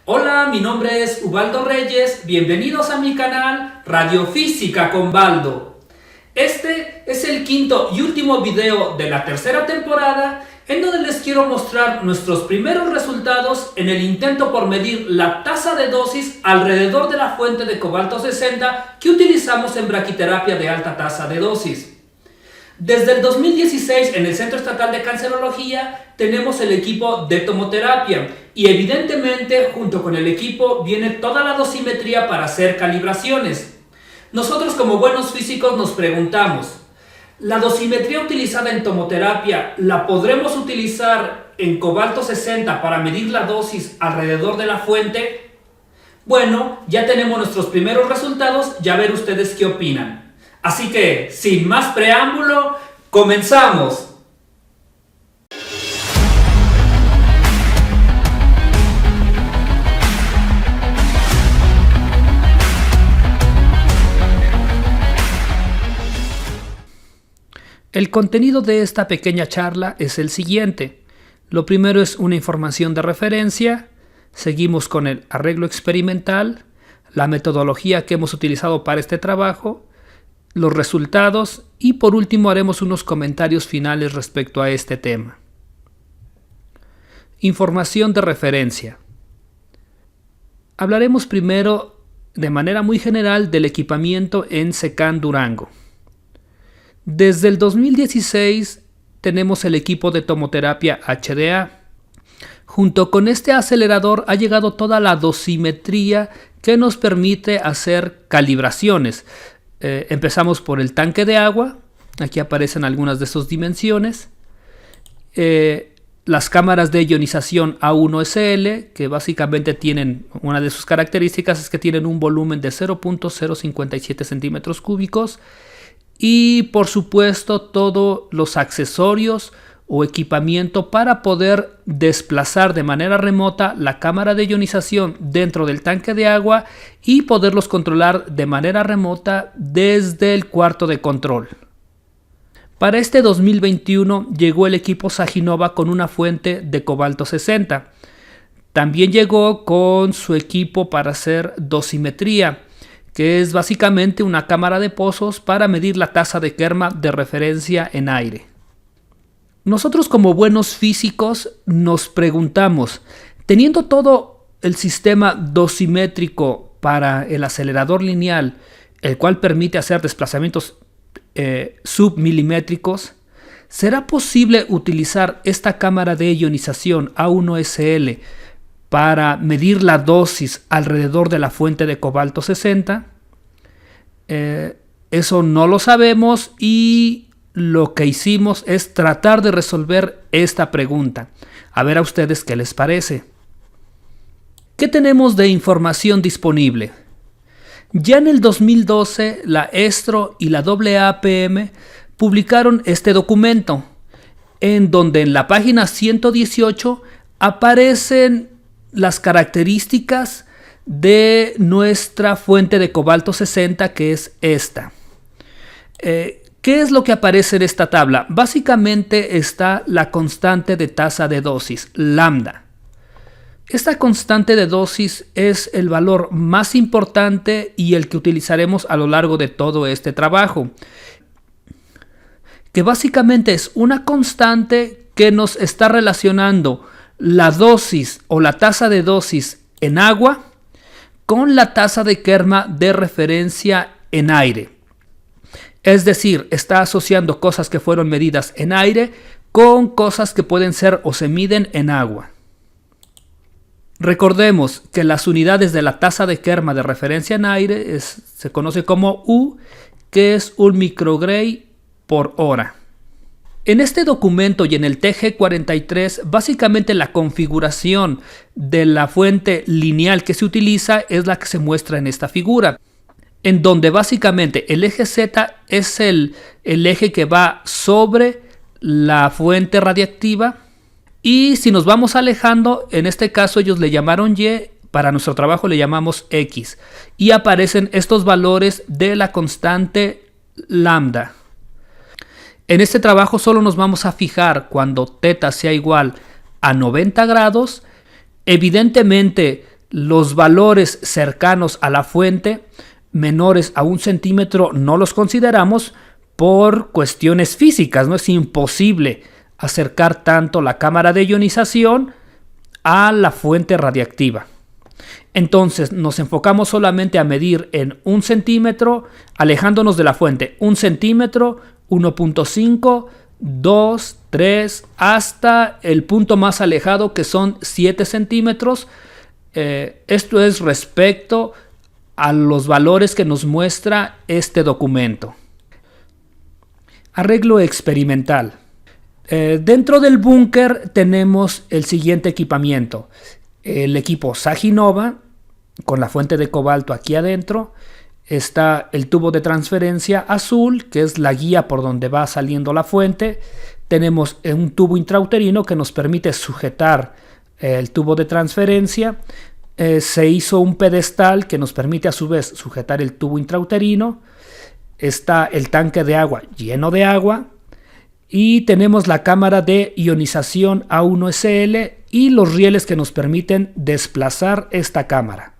Hola, mi nombre es Ubaldo Reyes, bienvenidos a mi canal Radiofísica con Baldo. Este es el quinto y último video de la tercera temporada en donde les quiero mostrar nuestros primeros resultados en el intento por medir la tasa de dosis alrededor de la fuente de cobalto 60 que utilizamos en braquiterapia de alta tasa de dosis. Desde el 2016 en el Centro Estatal de Cancerología tenemos el equipo de tomoterapia y evidentemente junto con el equipo viene toda la dosimetría para hacer calibraciones. Nosotros como buenos físicos nos preguntamos, ¿la dosimetría utilizada en tomoterapia la podremos utilizar en cobalto 60 para medir la dosis alrededor de la fuente? Bueno, ya tenemos nuestros primeros resultados, ya ver ustedes qué opinan. Así que, sin más preámbulo, ¡comenzamos! El contenido de esta pequeña charla es el siguiente. Lo primero es una información de referencia, seguimos con el arreglo experimental, la metodología que hemos utilizado para este trabajo, los resultados y por último haremos unos comentarios finales respecto a este tema. Información de referencia. Hablaremos primero de manera muy general del equipamiento en SECAN Durango. Desde el 2016 tenemos el equipo de tomoterapia HDA. Junto con este acelerador ha llegado toda la dosimetría que nos permite hacer calibraciones. Empezamos por el tanque de agua, aquí aparecen algunas de sus dimensiones, las cámaras de ionización A1SL, que básicamente tienen, una de sus características es que tienen un volumen de 0.057 centímetros cúbicos, y por supuesto todos los accesorios o equipamiento para poder desplazar de manera remota la cámara de ionización dentro del tanque de agua y poderlos controlar de manera remota desde el cuarto de control. Para este 2021 llegó el equipo Saginova con una fuente de cobalto 60. También llegó con su equipo para hacer dosimetría, que es básicamente una cámara de pozos para medir la tasa de Kerma de referencia en aire. Nosotros como buenos físicos nos preguntamos, teniendo todo el sistema dosimétrico para el acelerador lineal, el cual permite hacer desplazamientos submilimétricos, ¿será posible utilizar esta cámara de ionización A1SL para medir la dosis alrededor de la fuente de cobalto 60? Eso no lo sabemos y lo que hicimos es tratar de resolver esta pregunta. A ver a ustedes qué les parece. ¿Qué tenemos de información disponible? Ya en el 2012 la ESTRO y la AAPM publicaron este documento, en donde en la página 118 aparecen las características de nuestra fuente de cobalto 60, que es esta. ¿Qué es lo que aparece en esta tabla? Básicamente está la constante de tasa de dosis, lambda. Esta constante de dosis es el valor más importante y el que utilizaremos a lo largo de todo este trabajo, que básicamente es una constante que nos está relacionando la dosis o la tasa de dosis en agua con la tasa de Kerma de referencia en aire. Es decir, está asociando cosas que fueron medidas en aire con cosas que pueden ser o se miden en agua. Recordemos que las unidades de la tasa de Kerma de referencia en aire se conoce como U, que es un microgray por hora. En este documento y en el TG43, básicamente la configuración de la fuente lineal que se utiliza es la que se muestra en esta figura, en donde básicamente el eje Z es el eje que va sobre la fuente radiactiva, y si nos vamos alejando, en este caso ellos le llamaron Y, para nuestro trabajo le llamamos X, y aparecen estos valores de la constante lambda. En este trabajo solo nos vamos a fijar cuando θ sea igual a 90 grados. Evidentemente Los valores cercanos a la fuente, menores a 1 centímetro, no los consideramos por cuestiones físicas, ¿no? Es imposible acercar tanto la cámara de ionización a la fuente radiactiva. Entonces nos enfocamos solamente a medir en 1 centímetro, alejándonos de la fuente, 1 centímetro, 1.5, 2, 3, hasta el punto más alejado que son 7 centímetros. Esto es respecto a los valores que nos muestra este documento. Arreglo experimental. Dentro del búnker tenemos el siguiente equipamiento. El equipo Saginova, con la fuente de cobalto aquí adentro. Está el tubo de transferencia azul, que es la guía por donde va saliendo la fuente. Tenemos un tubo intrauterino que nos permite sujetar el tubo de transferencia. Se hizo un pedestal que nos permite a su vez sujetar el tubo intrauterino. Está el tanque de agua lleno de agua. Y tenemos la cámara de ionización A1SL y los rieles que nos permiten desplazar esta cámara.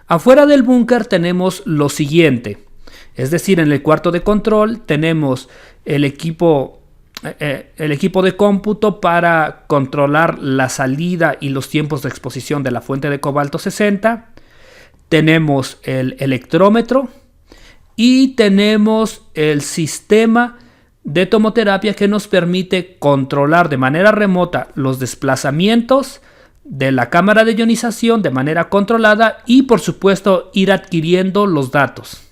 Afuera del búnker tenemos lo siguiente, es decir, en el cuarto de control tenemos el equipo de cómputo para controlar la salida y los tiempos de exposición de la fuente de cobalto 60. Tenemos el electrómetro y tenemos el sistema de tomoterapia que nos permite controlar de manera remota los desplazamientos de la cámara de ionización de manera controlada y por supuesto ir adquiriendo los datos.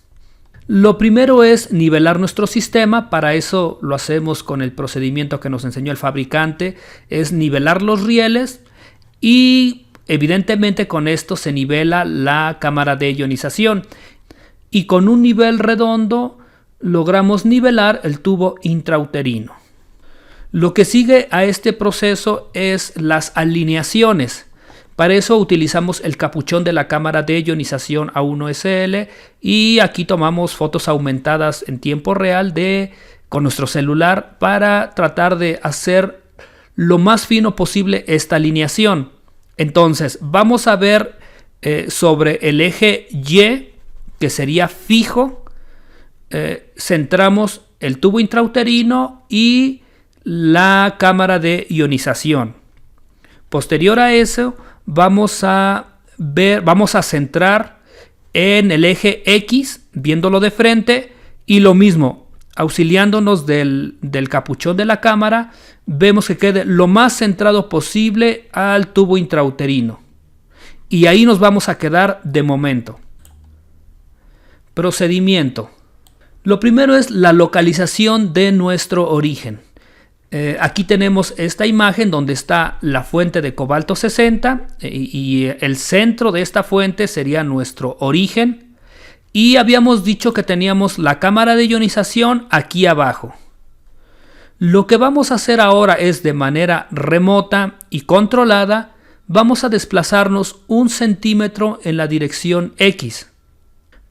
Lo primero es nivelar nuestro sistema. Para eso lo hacemos con el procedimiento que nos enseñó el fabricante, es nivelar los rieles y evidentemente con esto se nivela la cámara de ionización y con un nivel redondo logramos nivelar el tubo intrauterino. Lo que sigue a este proceso es las alineaciones. Para eso utilizamos el capuchón de la cámara de ionización A1SL y aquí tomamos fotos aumentadas en tiempo real con nuestro celular para tratar de hacer lo más fino posible esta alineación. Entonces vamos a ver sobre el eje Y, que sería fijo, centramos el tubo intrauterino y la cámara de ionización. Posterior a eso vamos a centrar en el eje X, viéndolo de frente, y lo mismo, auxiliándonos del capuchón de la cámara, vemos que quede lo más centrado posible al tubo intrauterino. Y ahí nos vamos a quedar de momento. Procedimiento. Lo primero es la localización de nuestro origen. Aquí tenemos esta imagen donde está la fuente de cobalto 60 y el centro de esta fuente sería nuestro origen. Y habíamos dicho que teníamos la cámara de ionización aquí abajo. Lo que vamos a hacer ahora es de manera remota y controlada, vamos a desplazarnos 1 centímetro en la dirección X.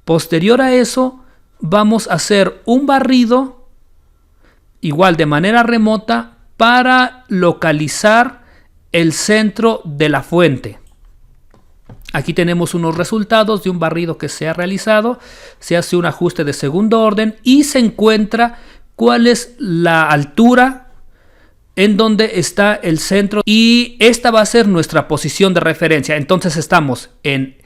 Posterior a eso, vamos a hacer un barrido, igual de manera remota, para localizar el centro de la fuente. Aquí tenemos unos resultados de un barrido que se ha realizado. Se hace un ajuste de segundo orden y se encuentra cuál es la altura en donde está el centro. Y esta va a ser nuestra posición de referencia. Entonces estamos en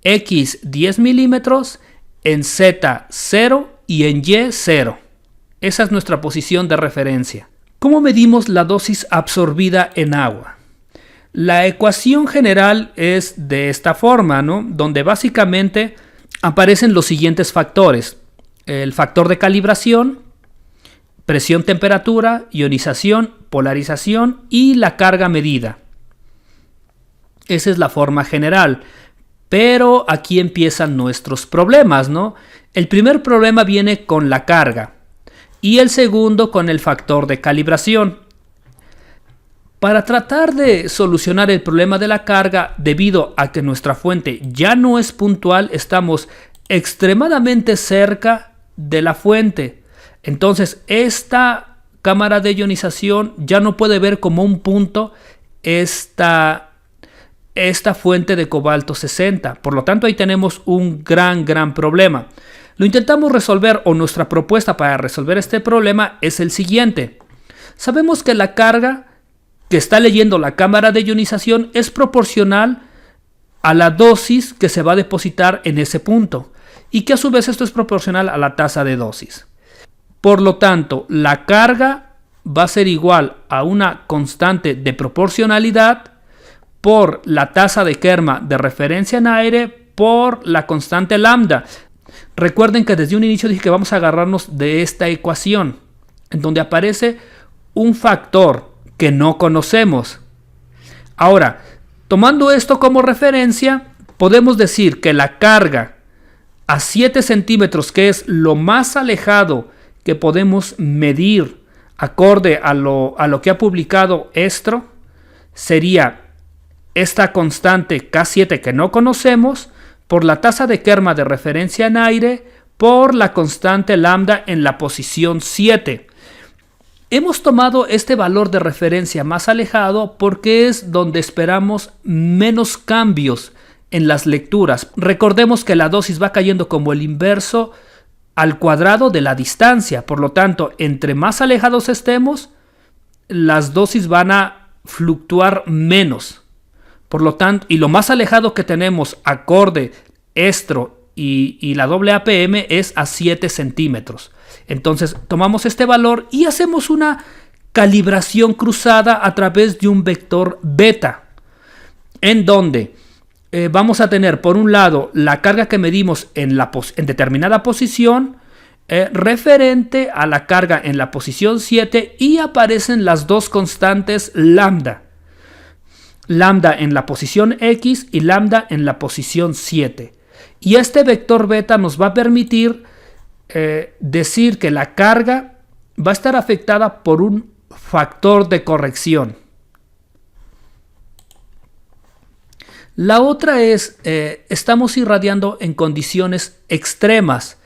X 10 milímetros, en Z 0 y en Y 0. Esa es nuestra posición de referencia. ¿Cómo medimos la dosis absorbida en agua? La ecuación general es de esta forma, ¿no? Donde básicamente aparecen los siguientes factores: el factor de calibración, presión, temperatura, ionización, polarización y la carga medida. Esa es la forma general. Pero aquí empiezan nuestros problemas, ¿no? El primer problema viene con la carga y el segundo con el factor de calibración. Para tratar de solucionar el problema de la carga, debido a que nuestra fuente ya no es puntual, estamos extremadamente cerca de la fuente. Entonces, esta cámara de ionización ya no puede ver como un punto esta esta fuente de cobalto 60. Por lo tanto, ahí tenemos un gran problema. Lo intentamos resolver, o nuestra propuesta para resolver este problema es el siguiente. Sabemos que la carga que está leyendo la cámara de ionización es proporcional a la dosis que se va a depositar en ese punto, y que a su vez esto es proporcional a la tasa de dosis. Por lo tanto, la carga va a ser igual a una constante de proporcionalidad por la tasa de Kerma de referencia en aire por la constante lambda. Recuerden que desde un inicio dije que vamos a agarrarnos de esta ecuación, en donde aparece un factor que no conocemos. Ahora, tomando esto como referencia, podemos decir que la carga a 7 centímetros, que es lo más alejado que podemos medir acorde a lo que ha publicado Estro, sería esta constante K7 que no conocemos por la tasa de Kerma de referencia en aire por la constante lambda en la posición 7. Hemos tomado este valor de referencia más alejado porque es donde esperamos menos cambios en las lecturas. Recordemos que la dosis va cayendo como el inverso al cuadrado de la distancia. Por lo tanto, entre más alejados estemos, las dosis van a fluctuar menos. Por lo tanto, y lo más alejado que tenemos acorde Estro y la AAPM es a 7 centímetros. Entonces tomamos este valor y hacemos una calibración cruzada a través de un vector beta, en donde vamos a tener por un lado la carga que medimos en determinada posición referente a la carga en la posición 7, y aparecen las dos constantes lambda. Lambda en la posición X y lambda en la posición 7. Y este vector beta nos va a permitir decir que la carga va a estar afectada por un factor de corrección. La otra es, estamos irradiando en condiciones extremas.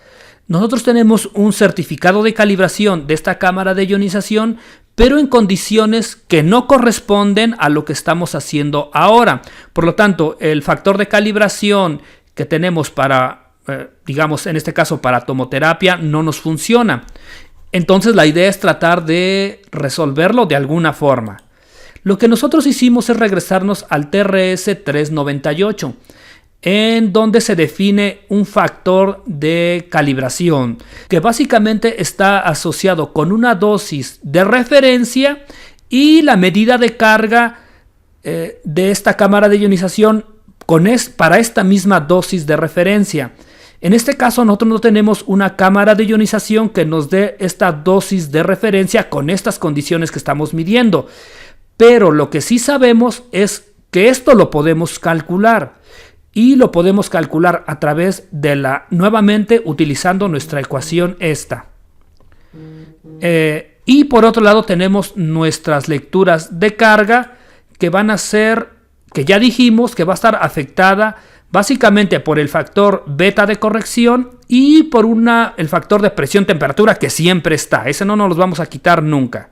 Nosotros tenemos un certificado de calibración de esta cámara de ionización, pero en condiciones que no corresponden a lo que estamos haciendo ahora. Por lo tanto, el factor de calibración que tenemos para, digamos, en este caso para tomoterapia, no nos funciona. Entonces la idea es tratar de resolverlo de alguna forma. Lo que nosotros hicimos es regresarnos al TRS 398, en donde se define un factor de calibración que básicamente está asociado con una dosis de referencia y la medida de carga de esta cámara de ionización para esta misma dosis de referencia. En este caso nosotros no tenemos una cámara de ionización que nos dé esta dosis de referencia con estas condiciones que estamos midiendo, pero lo que sí sabemos es que esto lo podemos calcular. Y lo podemos calcular a través de nuevamente utilizando nuestra ecuación esta. Y por otro lado tenemos nuestras lecturas de carga que van a ser, que ya dijimos que va a estar afectada básicamente por el factor beta de corrección y por el factor de presión-temperatura que siempre está. Ese no nos lo vamos a quitar nunca.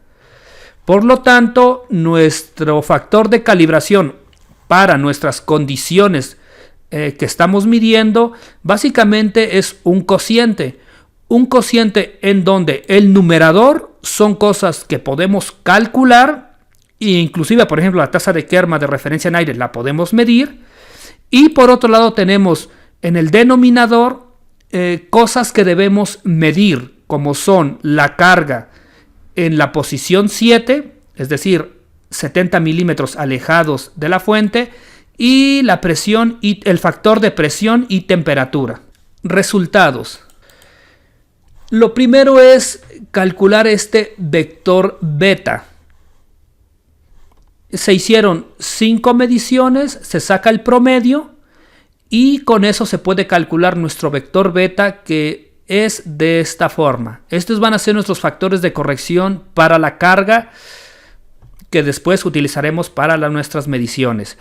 Por lo tanto, nuestro factor de calibración para nuestras condiciones que estamos midiendo básicamente es un cociente en donde el numerador son cosas que podemos calcular e inclusive, por ejemplo, la tasa de Kerma de referencia en aire la podemos medir, y por otro lado tenemos en el denominador cosas que debemos medir, como son la carga en la posición 7, es decir, 70 milímetros alejados de la fuente, y la presión y el factor de presión y temperatura. Resultados. Lo primero es calcular este vector beta. Se hicieron 5 mediciones, se saca el promedio y con eso se puede calcular nuestro vector beta, que es de esta forma. Estos van a ser nuestros factores de corrección para la carga que después utilizaremos para nuestras mediciones.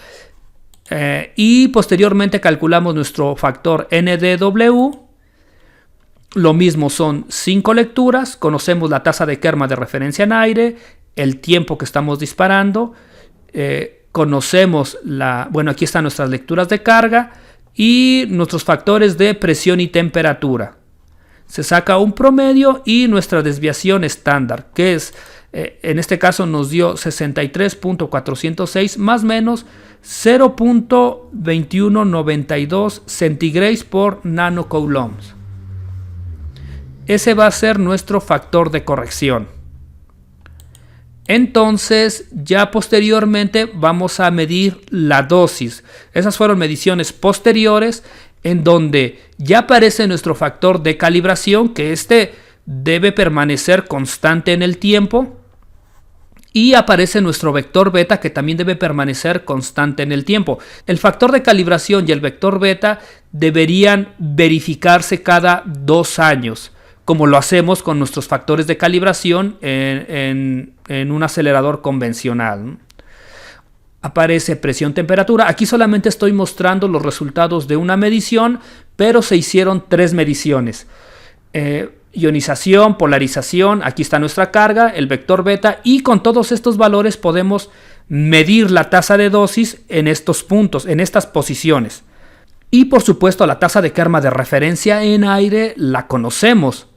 Y posteriormente calculamos nuestro factor NDW. Lo mismo, son 5 lecturas, conocemos la tasa de Kerma de referencia en aire, el tiempo que estamos disparando, conocemos bueno, aquí están nuestras lecturas de carga y nuestros factores de presión y temperatura. Se saca un promedio y nuestra desviación estándar, que es, en este caso nos dio 63.406 más menos 0.2192 centigrados por nanocoulombs. Ese va a ser nuestro factor de corrección. Entonces, ya posteriormente vamos a medir la dosis. Esas fueron mediciones posteriores en donde ya aparece nuestro factor de calibración, que debe permanecer constante en el tiempo. Y aparece nuestro vector beta, que también debe permanecer constante en el tiempo. El factor de calibración y el vector beta deberían verificarse cada 2 años, como lo hacemos con nuestros factores de calibración en un acelerador convencional. Aparece presión, temperatura. Aquí solamente estoy mostrando los resultados de una medición, pero se hicieron 3 mediciones. Ionización, polarización, aquí está nuestra carga, el vector beta, y con todos estos valores podemos medir la tasa de dosis en estos puntos, en estas posiciones. Y por supuesto la tasa de Kerma de referencia en aire la conocemos.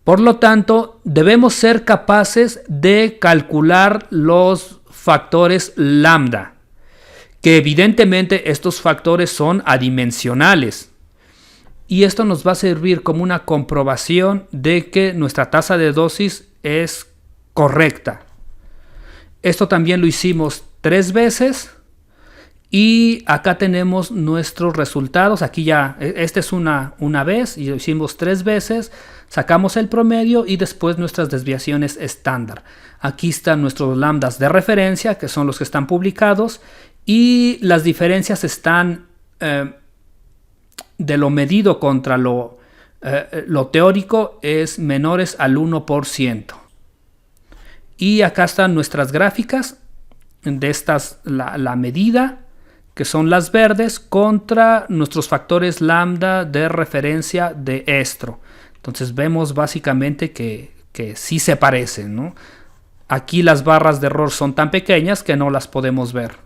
Por lo tanto, debemos ser capaces de calcular los factores lambda, que evidentemente estos factores son adimensionales. Y esto nos va a servir como una comprobación de que nuestra tasa de dosis es correcta. Esto también lo hicimos 3 veces. Y acá tenemos nuestros resultados. Aquí ya, esta es una vez y lo hicimos 3 veces. Sacamos el promedio y después nuestras desviaciones estándar. Aquí están nuestros lambdas de referencia, que son los que están publicados. Y las diferencias están de lo medido contra lo teórico es menores al 1%. Y acá están nuestras gráficas de estas, la medida, que son las verdes, contra nuestros factores lambda de referencia de estro. Entonces vemos básicamente que sí se parecen, ¿no? Aquí las barras de error son tan pequeñas que no las podemos ver.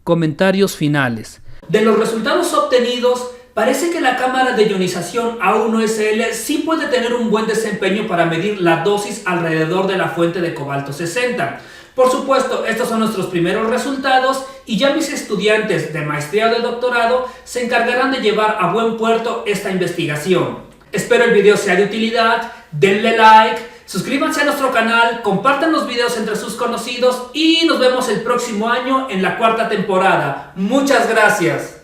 Comentarios finales. De los resultados obtenidos, parece que la cámara de ionización A1SL sí puede tener un buen desempeño para medir la dosis alrededor de la fuente de cobalto 60. Por supuesto, estos son nuestros primeros resultados y ya mis estudiantes de maestría o de doctorado se encargarán de llevar a buen puerto esta investigación. Espero el video sea de utilidad, denle like, suscríbanse a nuestro canal, compartan los videos entre sus conocidos y nos vemos el próximo año en la 4ª temporada. Muchas gracias.